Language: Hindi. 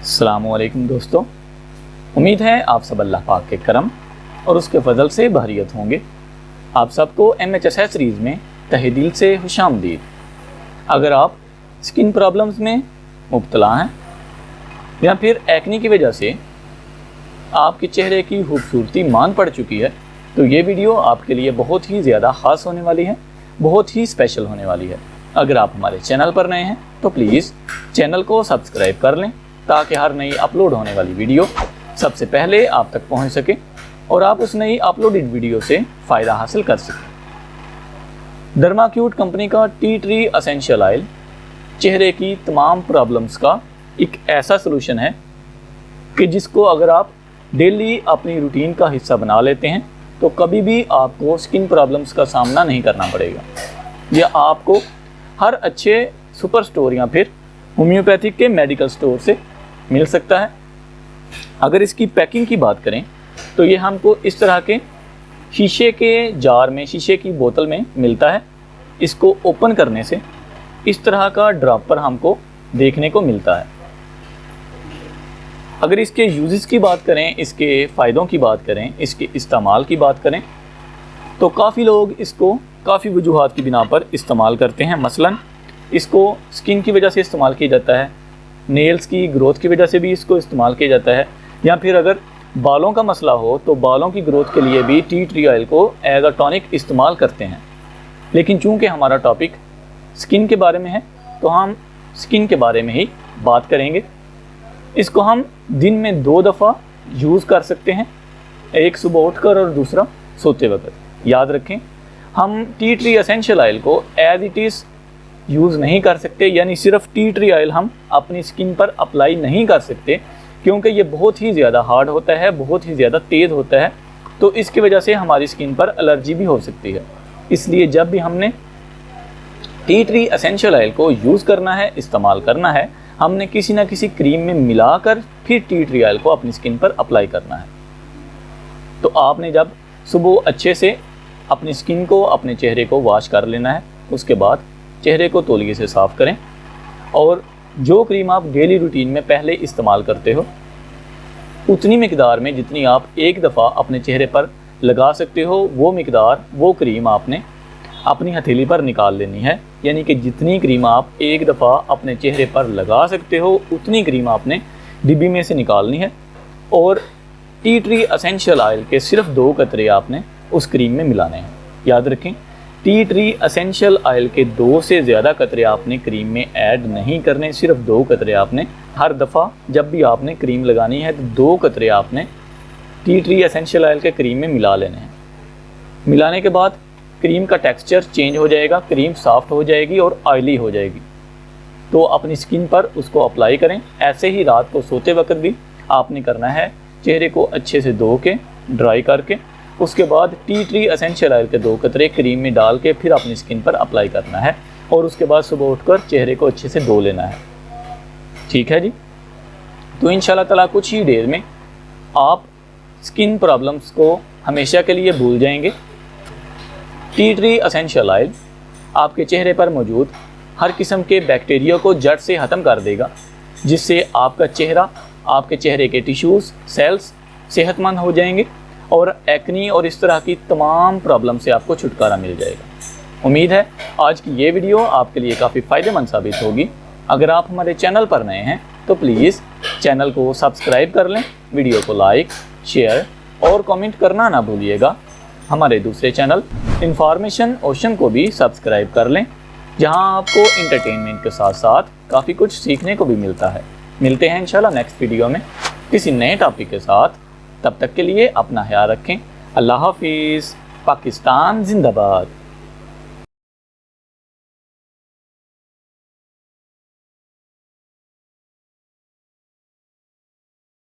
अस्सलामुअलैकुम दोस्तों, उम्मीद है आप सब अल्लाह पाक के करम और उसके फजल से बहरियत होंगे। आप सबको MHSS सीरीज़ में तहे दिल से खुशामदीद। अगर आप स्किन प्रॉब्लम्स में मुब्तला हैं या फिर एक्ने की वजह से आपके चेहरे की खूबसूरती मान पड़ चुकी है, तो ये वीडियो आपके लिए बहुत ही ज़्यादा ख़ास होने वाली है, बहुत ही स्पेशल होने वाली है। अगर आप हमारे चैनल पर नए हैं तो प्लीज़ चैनल को सब्सक्राइब कर लें ताकि हर नई अपलोड होने वाली वीडियो सबसे पहले आप तक पहुंच सके और आप उस नई अपलोडेड वीडियो से फ़ायदा हासिल कर सकें। डर्माक्यूट कंपनी का टी ट्री एसेंशियल ऑयल चेहरे की तमाम प्रॉब्लम्स का एक ऐसा सलूशन है कि जिसको अगर आप डेली अपनी रूटीन का हिस्सा बना लेते हैं तो कभी भी आपको स्किन प्रॉब्लम्स का सामना नहीं करना पड़ेगा। यह आपको हर अच्छे सुपर स्टोर या फिर होम्योपैथिक के मेडिकल स्टोर से मिल सकता है। अगर इसकी पैकिंग की बात करें तो ये हमको इस तरह के शीशे के जार में, शीशे की बोतल में मिलता है। इसको ओपन करने से इस तरह का ड्रॉपर हमको देखने को मिलता है। अगर इसके यूजेस की बात करें, इसके फ़ायदों की बात करें, इसके इस्तेमाल की बात करें तो काफ़ी लोग इसको काफ़ी वजूहात की बिना पर इस्तेमाल करते हैं। मसलन इसको स्किन की वजह से इस्तेमाल किया जाता है, नेल्स की ग्रोथ की वजह से भी इसको इस्तेमाल किया जाता है, या फिर अगर बालों का मसला हो तो बालों की ग्रोथ के लिए भी टी ट्री ऑयल को एज अ टॉनिक इस्तेमाल करते हैं। लेकिन चूंकि हमारा टॉपिक स्किन के बारे में है तो हम स्किन के बारे में ही बात करेंगे। इसको हम दिन में 2 दफ़ा यूज़ कर सकते हैं, एक सुबह उठकर और दूसरा सोते वक्त। याद रखें, हम टी ट्री एसेंशियल ऑयल को एज इट इज़ यूज़ नहीं कर सकते, यानी सिर्फ टी ट्री ऑयल हम अपनी स्किन पर अप्लाई नहीं कर सकते क्योंकि ये बहुत ही ज़्यादा हार्ड होता है, बहुत ही ज़्यादा तेज़ होता है, तो इसकी वजह से हमारी स्किन पर एलर्जी भी हो सकती है। इसलिए जब भी हमने टी ट्री एसेंशियल ऑयल को यूज़ करना है, इस्तेमाल करना है, हमने किसी ना किसी क्रीम में मिलाकर फिर टी ट्री ऑयल को अपनी स्किन पर अप्लाई करना है। तो आपने जब सुबह अच्छे से अपनी स्किन को, अपने चेहरे को वॉश कर लेना है, उसके बाद चेहरे को तौलिए से साफ़ करें और जो क्रीम आप डेली रूटीन में पहले इस्तेमाल करते हो उतनी मिकदार में जितनी आप एक दफ़ा अपने चेहरे पर लगा सकते हो, वो मिकदार, वो क्रीम आपने अपनी हथेली पर निकाल लेनी है। यानी कि जितनी क्रीम आप एक दफ़ा अपने चेहरे पर लगा सकते हो उतनी क्रीम आपने डिब्बी में से निकालनी है और टी ट्री एसेंशियल ऑयल के सिर्फ 2 कतरे आपने उस क्रीम में मिलाने हैं। याद रखें, टी ट्री एसेंशियल ऑयल के 2 से ज़्यादा कतरे आपने क्रीम में ऐड नहीं करने, सिर्फ 2 कतरे आपने हर दफ़ा जब भी आपने क्रीम लगानी है तो 2 कतरे आपने टी ट्री एसेंशियल ऑयल के क्रीम में मिला लेने हैं। मिलाने के बाद क्रीम का टेक्सचर चेंज हो जाएगा, क्रीम सॉफ्ट हो जाएगी और ऑयली हो जाएगी। तो अपनी स्किन पर उसको अप्लाई करें। ऐसे ही रात को सोते वक्त भी आपने करना है, चेहरे को अच्छे से धो के ड्राई करके उसके बाद टी ट्री एसेंशियल ऑयल के 2 कतरे क्रीम में डाल के फिर अपनी स्किन पर अप्लाई करना है और उसके बाद सुबह उठकर चेहरे को अच्छे से धो लेना है। ठीक है जी। तो इंशाल्लाह ताला कुछ ही देर में आप स्किन प्रॉब्लम्स को हमेशा के लिए भूल जाएंगे। टी ट्री एसेंशियल ऑयल आपके चेहरे पर मौजूद हर किस्म के बैक्टीरिया को जड़ से ख़त्म कर देगा, जिससे आपका चेहरा, आपके चेहरे के टिश्यूज़, सेल्स सेहतमंद हो जाएंगे और एक्नी और इस तरह की तमाम प्रॉब्लम से आपको छुटकारा मिल जाएगा। उम्मीद है आज की ये वीडियो आपके लिए काफ़ी फ़ायदेमंद साबित होगी। अगर आप हमारे चैनल पर नए हैं तो प्लीज़ चैनल को सब्सक्राइब कर लें, वीडियो को लाइक, शेयर और कमेंट करना ना भूलिएगा। हमारे दूसरे चैनल इंफॉर्मेशन ओशन को भी सब्सक्राइब कर लें, जहां आपको इंटरटेनमेंट के साथ साथ काफ़ी कुछ सीखने को भी मिलता है। मिलते हैं इंशाल्लाह नेक्स्ट वीडियो में किसी नए टॉपिक के साथ। तब तक के लिए अपना ख्याल रखें। अल्लाह हाफिज़। पाकिस्तान जिंदाबाद।